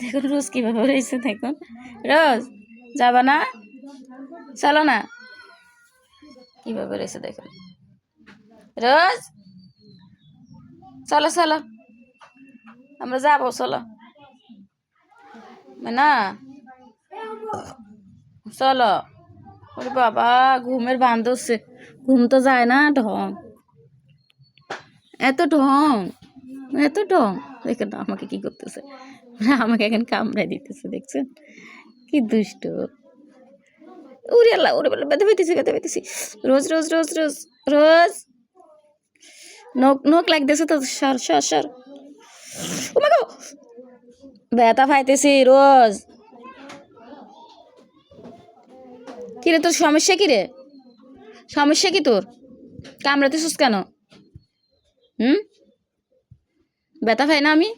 দেখুন রোজ কীভাবে রয়েছে, দেখুন রোজ যাবা না, চলো না, কীভাবে রয়েছে দেখুন রোজ, চলো চলো আমরা যাবো, চলো না চলো। ওরে বাবা ঘুমের বান ধরছে, ঘুম তো যায় না, ঢং এত ঢং এত ঢং। দেখেন আমাকে কি করতেছে, আমাকে এখন কামড়াই দিতেছে, দেখছেন কি দুষ্ট। উড়ে আল্লাহ উড়ে বেলা বেঁধে পেতেছি বেঁধে পেতেছি। রোজ রোজ রোজ রোজ রোজ নখ নখ লাগতেছে তো, সর সর সর। ব্যথা পাইতেছি রোজ। কিরে তোর সমস্যা কি রে, সমস্যা কি তোর, কামড়াতেছিস কেন? ব্যথা পাই না আমি?